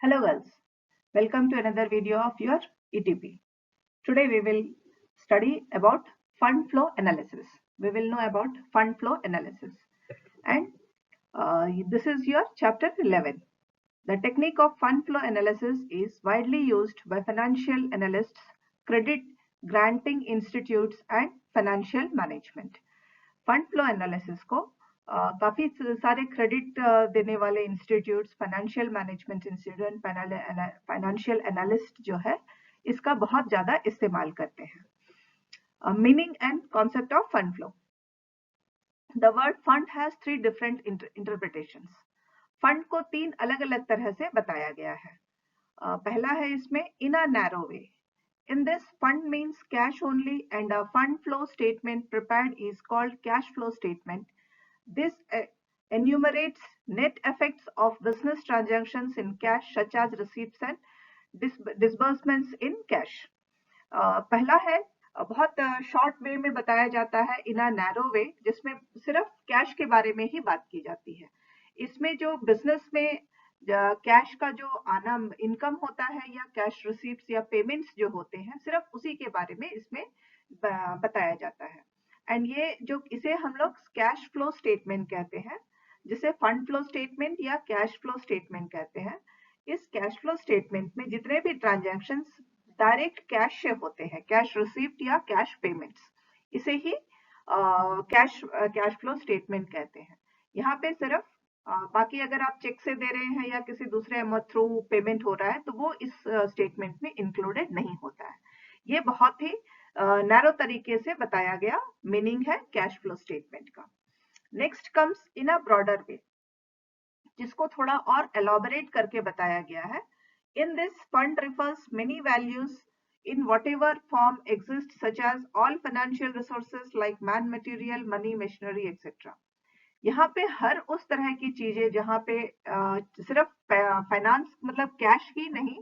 Hello girls, welcome to another video of your ETP. Today we will study about fund flow analysis. We will know about fund flow analysis and this is your chapter 11. The technique of fund flow analysis is widely used by financial analysts, credit granting institutes and financial management. Fund flow analysis को काफी सारे credit देने वाले institutes, financial management institute, financial analyst जो है इसका बहुत ज्यादा इस्तेमाल करते हैं. Meaning and concept of fund flow. The word fund has 3 different interpretations. Fund को 3 अलग अलग तरह से बताया गया है. पहला है इसमें in a narrow way. In this, fund means cash only and a fund flow statement prepared is called cash flow statement. This enumerates net effects of business transactions in cash such as receipts and disbursements in cash. पहला है बहुत short way में बताया जाता है इन a narrow वे, जिसमें सिर्फ cash के बारे में ही बात की जाती है. इसमें जो बिजनेस में कैश का जो आना इनकम होता है या कैश रिसीप्ट्स या पेमेंट्स जो होते हैं, सिर्फ उसी के बारे में इसमें बताया जाता है. एंड ये जो इसे हम लोग कैश फ्लो स्टेटमेंट कहते हैं, जिसे फंड फ्लो स्टेटमेंट या कैश फ्लो स्टेटमेंट कहते हैं. इस कैश फ्लो स्टेटमेंट में जितने भी ट्रांजैक्शंस डायरेक्ट कैश से होते हैं, कैश रिसीप्ट या कैश पेमेंट्स, इसे ही कैश फ्लो स्टेटमेंट कहते हैं. यहाँ पे सिर्फ बाकी अगर आप चेक से दे रहे हैं या किसी दूसरे थ्रू पेमेंट हो रहा है तो वो इस स्टेटमेंट में इंक्लूडेड नहीं होता है. ये बहुत ही नैरो तरीके से बताया गया मीनिंग है कैश फ्लो स्टेटमेंट का. Next comes in a broader way, जिसको थोड़ा और एलॉबरेट करके बताया गया है. In this fund refers many values in whatever form exists such as all financial resources like man, material, money, machinery, etc. यहाँ पे हर उस तरह की चीजें जहाँ पे सिर्फ फाइनेंस मतलब कैश ही नहीं,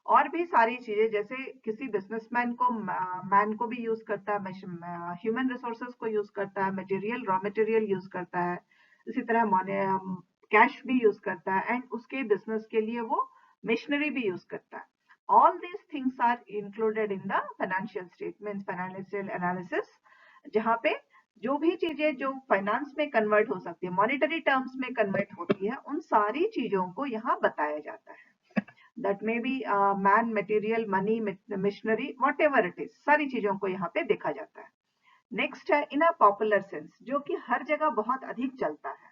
और भी सारी चीजें, जैसे किसी बिजनेसमैन को मैन को भी यूज करता है, ह्यूमन रिसोर्सेज को यूज करता है, मटेरियल रॉ मटेरियल यूज करता है, इसी तरह कैश भी यूज करता है, एंड उसके बिजनेस के लिए वो मशीनरी भी यूज करता है. All these things are included in the financial statement, financial analysis, जहाँ पे जो भी चीजें जो फाइनेंस में कन्वर्ट हो सकती है, मॉनेटरी टर्म्स में कन्वर्ट होती है, उन सारी चीजों को यहाँ बताया जाता है. That may be man, material, money, machinery, what ever it is, सारी चीजों को यहाँ पे देखा जाता है. नेक्स्ट है इन अ पॉपुलर सेंस, जो कि हर जगह बहुत अधिक चलता है.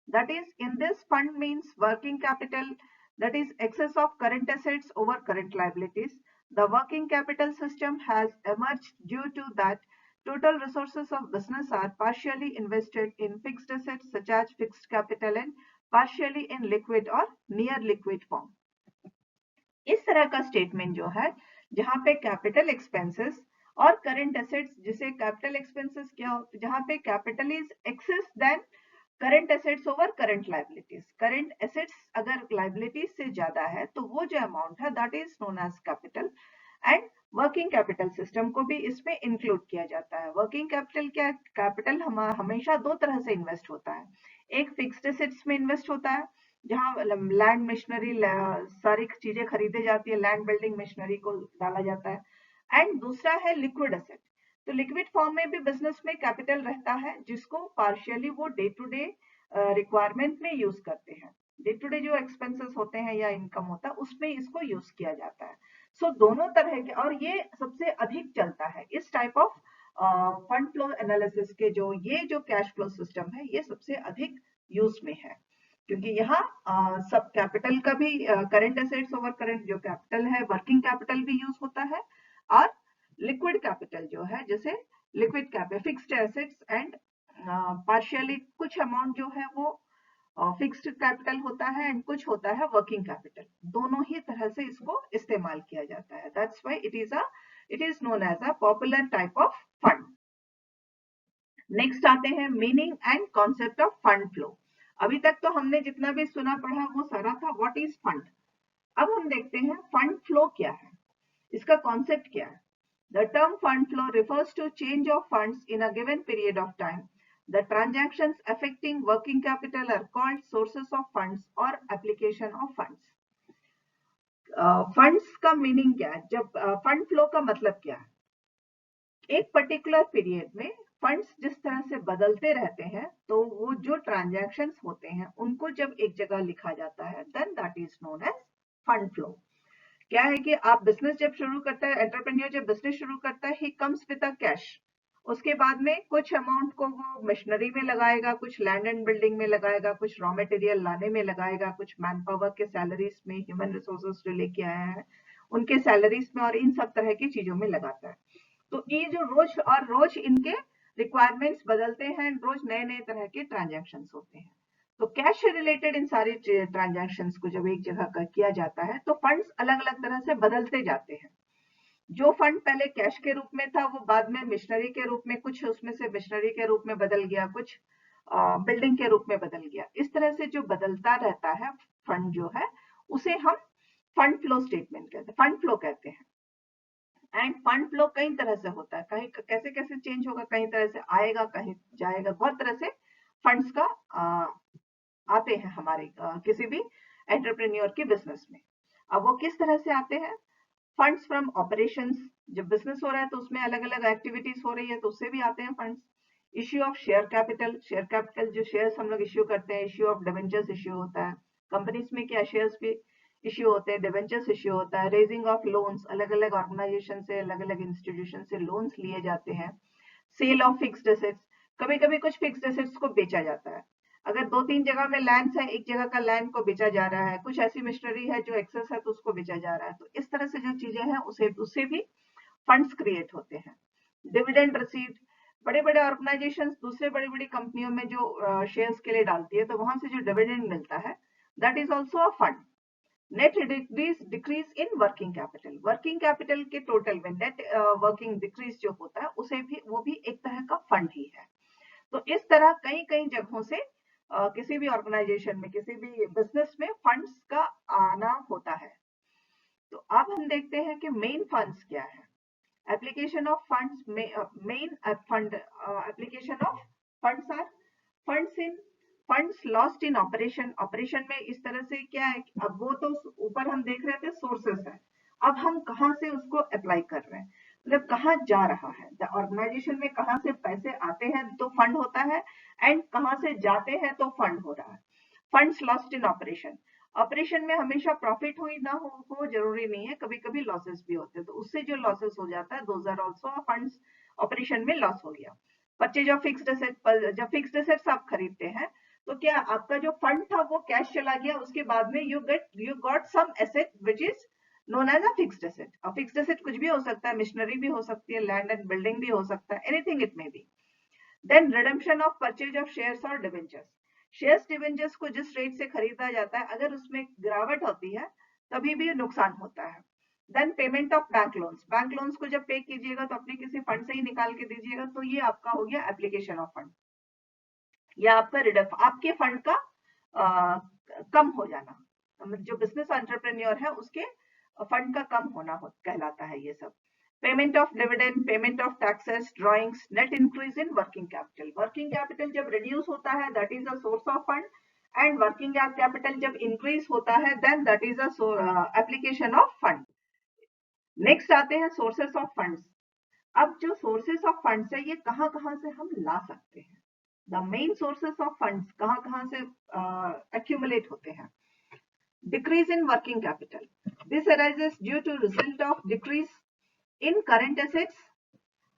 That is in this fund means working capital, that is excess of current assets over current liabilities. The working capital system has emerged due to that total resources of business are partially invested in fixed assets such as fixed capital and partially in liquid or near liquid form. इस तरह का statement जो है, जहां पे capital expenses और current assets, जिसे capital expenses क्या, जहां पे capital is excess than current assets over current liabilities. Current assets अगर लाइबिलिटीज से ज्यादा है तो वो जो अमाउंट है that is known as capital. And working capital system को भी इसमें इंक्लूड किया जाता है. वर्किंग कैपिटल क्या, कैपिटल हमेशा दो तरह से इन्वेस्ट होता है. एक फिक्स्ड एसेट्स में इन्वेस्ट होता है, जहां लैंड मशीनरी सारी चीजें खरीदे जाती है, लैंड बिल्डिंग मशीनरी को डाला जाता है. एंड दूसरा है लिक्विड एसेट. तो लिक्विड फॉर्म में भी बिजनेस में कैपिटल रहता है, जिसको पार्शियली वो डे टू डे रिक्वायरमेंट में यूज करते हैं. डे टू डे जो एक्सपेंसेस होते हैं या इनकम होता है उसमें इसको यूज किया जाता है. सो दोनों तरह के, और ये सबसे अधिक चलता है इस type of fund flow analysis के. जो कैश फ्लो सिस्टम है ये सबसे अधिक यूज में है, क्योंकि यहाँ सब कैपिटल का भी करंट एसेट्स ओवर करंट जो कैपिटल है, वर्किंग कैपिटल भी यूज होता है, और लिक्विड कैपिटल जो है, जैसे liquid capital fixed assets and partially कुछ अमाउंट जो है वो फिक्स्ड कैपिटल होता है एंड कुछ होता है वर्किंग कैपिटल. दोनों ही तरह से इसको इस्तेमाल किया जाता है. That's why it is known as a popular type of fund. Next आते हैं meaning and concept of fund flow. अभी तक तो हमने जितना भी सुना पढ़ा वो सारा था व्हाट इज फंड. अब हम देखते हैं फंड फ्लो क्या है, इसका कॉन्सेप्ट क्या है. The term fund flow refers to change of funds in a given period of time. The transactions affecting working capital are called sources of funds or application of funds. Funds का meaning क्या है, जब fund flow का मतलब क्या है, एक particular period में फंड्स जिस तरह से बदलते रहते हैं, तो वो जो ट्रांजैक्शंस होते हैं उनको जब एक जगह लिखा जाता है, then that is known as fund flow. क्या है कि आप बिजनेस जब शुरू करता है, एंटरप्रेन्योर जब बिजनेस शुरू करता है, he comes with a cash. उसके बाद में कुछ अमाउंट को वो मशीनरी में लगाएगा, कुछ लैंड एंड बिल्डिंग में लगाएगा, कुछ रॉ मटेरियल लाने में लगाएगा, कुछ मैन पावर के सैलरीज में, ह्यूमन रिसोर्सेज जो लेके आया है उनके सैलरीज में, और इन सब तरह की चीजों में लगाता है। तो ये जो रोज इनके रिक्वायरमेंट्स बदलते हैं, रोज नए नए तरह के ट्रांजैक्शंस होते हैं। तो कैश से रिलेटेड इन सारी ट्रांजैक्शंस को जब एक जगह का किया जाता है, तो फंड्स अलग अलग तरह से बदलते जाते हैं। जो फंड पहले कैश के रूप में था, वो बाद में मिशनरी के रूप में, कुछ उसमें से मिशनरी के रूप में बदल गया, कुछ बिल्डिंग के रूप में बदल गया। इस तरह से जो बदलता रहता है फंड जो है, उसे हम फंड फ्लो स्टेटमेंट कहते हैं, फंड फ्लो कहते हैं। एंड फंड फ्लो कई तरह से होता है, कहीं कैसे कैसे चेंज होगा, कई तरह से आएगा, कहीं जाएगा, बहुत तरह से फंड्स का आते हैं हमारे किसी भी एंटरप्रेन्योर के बिजनेस में। अब वो किस तरह से आते हैं, फंड्स फ्रॉम ऑपरेशंस, जब बिजनेस हो रहा है तो उसमें अलग अलग एक्टिविटीज हो रही है, तो उससे भी आते हैं funds. Issue of share capital, share capital जो शेयर्स हम लोग इश्यू करते हैं, इश्यू ऑफ डिवेंचर्स इश्यू होता है, कंपनीज में क्या शेयर्स भी इश्यू होते हैं, डिवेंचर्स इश्यू होता है। रेजिंग ऑफ लोन्स, अलग अलग ऑर्गेनाइजेशन से, अलग अलग इंस्टीट्यूशन से लोन्स लिए जाते हैं। सेल ऑफ फिक्स्ड एसेट्स, कभी कभी कुछ फिक्स्ड एसेट्स को बेचा जाता है। अगर दो तीन जगह में लैंड है, एक जगह का लैंड को बेचा जा रहा है, कुछ ऐसी मशीनरी है जो एक्सेस है तो उसको बेचा जा रहा है। तो इस तरह से जो चीजें हैं उससे भी फंड्स क्रिएट होते हैं। डिविडेंड रिसीव्ड, बड़े बड़े ऑर्गेनाइजेशन दूसरे बड़ी बड़ी कंपनियों में जो शेयर्स के लिए डालती है, तो वहां से जो डिविडेंड मिलता है, that is also a fund. Net decrease in working capital, working capital के टोटल में नेट वर्किंग डिक्रीज जो होता है, उसे भी वो भी एक तरह का फंड ही है। तो इस तरह कई कई जगहों से किसी भी ऑर्गेनाइजेशन में, किसी भी बिजनेस में फंड्स का आना होता है। तो अब हम देखते हैं कि मेन फंड्स क्या है। Application of funds, main fund application of funds are funds in funds lost in operation, operation में इस तरह से क्या है, अब वो तो ऊपर हम देख रहे थे सोर्सेस है, अब हम कहां से उसको अप्लाई कर रहे हैं, मतलब कहाँ जा रहा है, ऑर्गेनाइजेशन में कहां से पैसे आते हैं तो फंड होता है, एंड कहां से जाते हैं तो फंड हो रहा है। Funds lost in operation, operation में हमेशा प्रॉफिट हुई ना हो जरूरी नहीं है, कभी कभी लॉसेस भी होते हैं, तो उससे जो लॉसेस हो जाता है, those are also funds, operation में लॉस हो गया। परचेज ऑफ फिक्स्ड एसेट, जब फिक्स्ड एसेट्स आप खरीदते हैं, तो क्या आपका जो फंड था वो कैश चला गया, उसके बाद में you got some asset which is known as a fixed asset. और फिक्स्ड एसेट कुछ भी हो सकता है, मशीनरी भी हो सकती है, लैंड एंड बिल्डिंग भी हो सकता है, anything it may be. Then redemption of purchase of shares और डिवेंचर्स, शेयर्स डिवेंचर्स को जिस रेट से खरीदा जाता है, अगर उसमें गिरावट होती है तभी भी नुकसान होता है। Then payment of bank loans, bank loans को जब पे कीजिएगा तो अपने किसी फंड से ही निकाल के दीजिएगा, तो ये आपका हो गया एप्लीकेशन ऑफ फंड, या आपका रिडक्ट, आपके फंड का कम हो जाना, जो बिजनेस एंटरप्रेन्योर है उसके फंड का कम होना कहलाता है ये सब। Payment of dividend, payment of taxes, drawings, net increase in working capital, working capital जब रिड्यूस होता है that is a source of fund, and working capital जब इंक्रीज होता है then that is a application of fund. Next आते हैं sources of funds. अब जो सोर्सेस ऑफ फंड्स है, ये कहां कहां से हम ला सकते हैं, the main sources of funds कहां कहां से accumulate होते हैं। Decrease in working capital, this arises due to result of decrease in current assets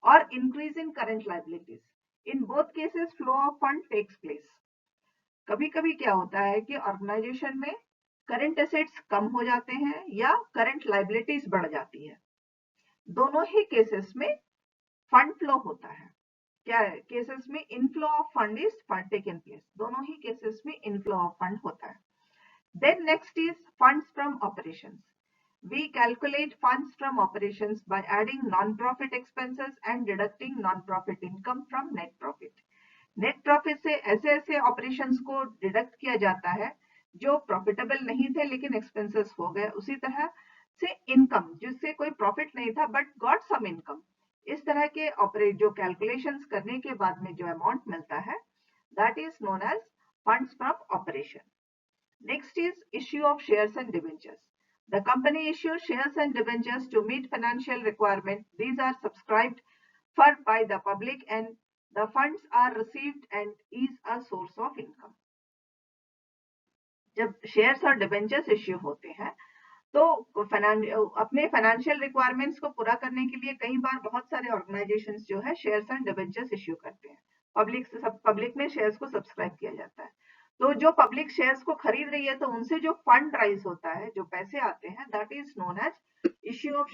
or increase in current liabilities. In both cases flow of fund takes place. कभी कभी क्या होता है कि ऑर्गेनाइजेशन में करंट एसेट्स कम हो जाते हैं या करंट लाइबिलिटीज बढ़ जाती है, दोनों ही केसेस में फंड फ्लो होता है। क्या है, केसेस में inflow of fund is taken place, दोनों ही केसेस में इनफ्लो ऑफ फंड होता है। Then next is funds from operations, we calculate funds from operations by adding non-profit expenses and deducting non-profit income from net profit. Net profit से ऐसे ऐसे operations को deduct किया जाता है जो प्रॉफिटेबल नहीं थे लेकिन एक्सपेंसेस हो गए, उसी तरह से इनकम जिससे कोई प्रॉफिट नहीं था बट गॉट सम इनकम, इस तरह के ऑपरेट जो कैलकुलेशंस करने के बाद में जो अमाउंट मिलता है that is known as funds from operation. Next is issue of shares and debentures, The company issues shares and debentures to meet financial requirement. These are subscribed for by the public and the funds are received and is a source of income. जब shares और debentures issue होते हैं तो अपने financial requirements को पूरा करने के लिए कई बार बहुत सारे ऑर्गेनाइजेशंस जो है शेयर्स एंड डिबेंचर्स इश्यू करते हैं. पब्लिक में शेयर्स को सब्सक्राइब किया जाता है. तो जो पब्लिक शेयर्स को खरीद रही है तो उनसे जो फंड राइज होता है, जो पैसे आते हैं, that is known as issue of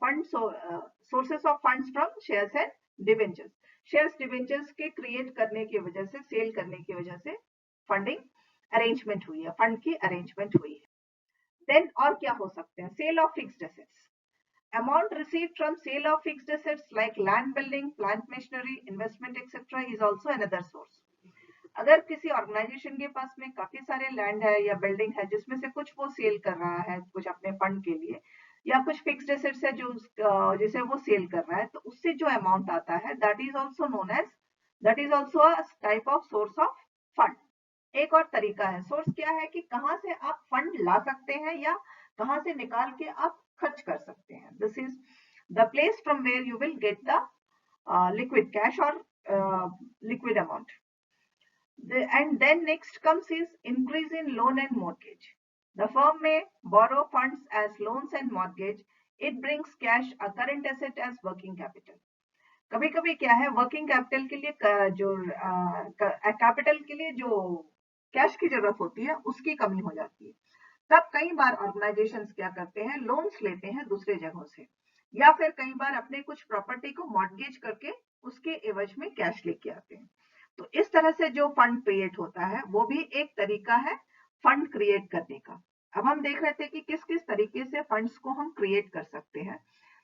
fund, sources of funds from shares and debentures. Shares debentures के क्रिएट करने की वजह से, सेल करने की वजह से फंडिंग अरेंजमेंट हुई है, फंड की अरेंजमेंट हुई है. देन और क्या हो सकते हैं? Sale of fixed assets. Amount received from sale of fixed assets like land building, plant machinery, investment etc. is also another source. अगर किसी ऑर्गेनाइजेशन के पास में काफी सारे लैंड है या बिल्डिंग है जिसमें से कुछ वो सेल कर रहा है कुछ अपने फंड के लिए, या कुछ फिक्स्ड एसेट्स है जो जिसे वो सेल कर रहा है, तो उससे जो अमाउंट आता है that is also known as, that is also a type of source of fund. एक और तरीका है. सोर्स क्या है कि कहां से आप फंड ला सकते हैं या कहां से निकाल के आप खर्च कर सकते हैं. This is the place from where you will get the liquid cash और liquid amount. And then next comes is increase in loan and mortgage. The firm may borrow funds as loans and mortgage. It brings cash, a current asset as working capital. कभी कभी क्या है, working capital के लिए जो capital के लिए जो कैश की जरूरत होती है उसकी कमी हो जाती है. तब कई बार ऑर्गेनाइजेशंस क्या करते हैं, लोन्स लेते हैं दूसरे जगहों से, या फिर कई बार अपने कुछ प्रॉपर्टी को मॉर्गेज करके उसके एवज में कैश लेके आते हैं. तो इस तरह से जो फंड क्रिएट होता है वो भी एक तरीका है फंड क्रिएट करने का. अब हम देख रहे थे कि किस किस तरीके से फंड्स को हम क्रिएट कर सकते हैं.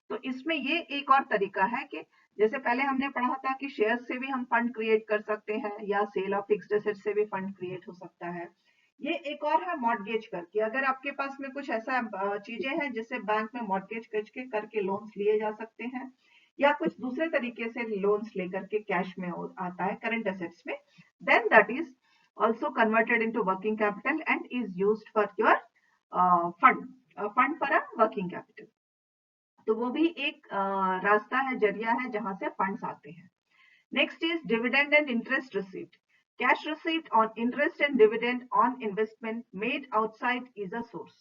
तो इसमें ये एक और तरीका है कि जैसे पहले हमने पढ़ा था कि शेयर से भी हम फंड क्रिएट कर सकते हैं या सेल ऑफ फिक्स्ड एसेट से भी फंड क्रिएट हो सकता है. ये एक और है मॉर्गेज करके. अगर आपके पास में कुछ ऐसा चीजें हैं जिससे बैंक में मॉर्गेज करके लोन्स लिए जा सकते हैं, या कुछ दूसरे तरीके से लोन्स लेकर के कैश में आता है करंट एसेट्स में, then that is also converted into working capital and is used for your fund for a working capital. तो वो भी एक रास्ता है, जरिया है जहां से फंड्स आते हैं. Next is dividend and interest received. Cash received on interest and dividend on investment made outside is a source.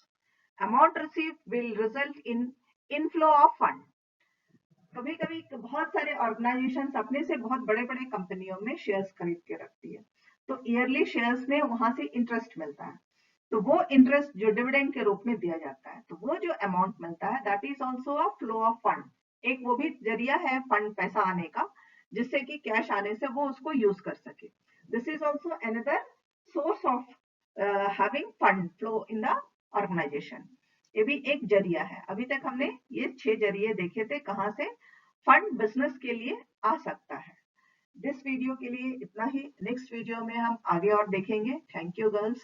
Amount received will result in inflow of fund. कभी कभी बहुत सारे ऑर्गेनाइजेशंस अपने से बहुत बड़े बड़े कंपनियों में शेयर्स खरीद के रखती है, तो ईयरली शेयर्स में वहां से इंटरेस्ट मिलता है. तो वो इंटरेस्ट जो डिविडेंड के रूप में दिया जाता है, तो वो जो अमाउंट मिलता है that is also a flow of fund. एक वो भी जरिया है फंड पैसा आने का, जिससे कि कैश आने से वो उसको यूज कर सके. This is also another source of having fund flow in the organization. ये भी एक जरिया है. अभी तक हमने ये 6 जरिए देखे थे कहां से फंड बिजनेस के लिए आ सकता है. दिस वीडियो के लिए इतना ही. नेक्स्ट वीडियो में हम आगे और देखेंगे. Thank you girls.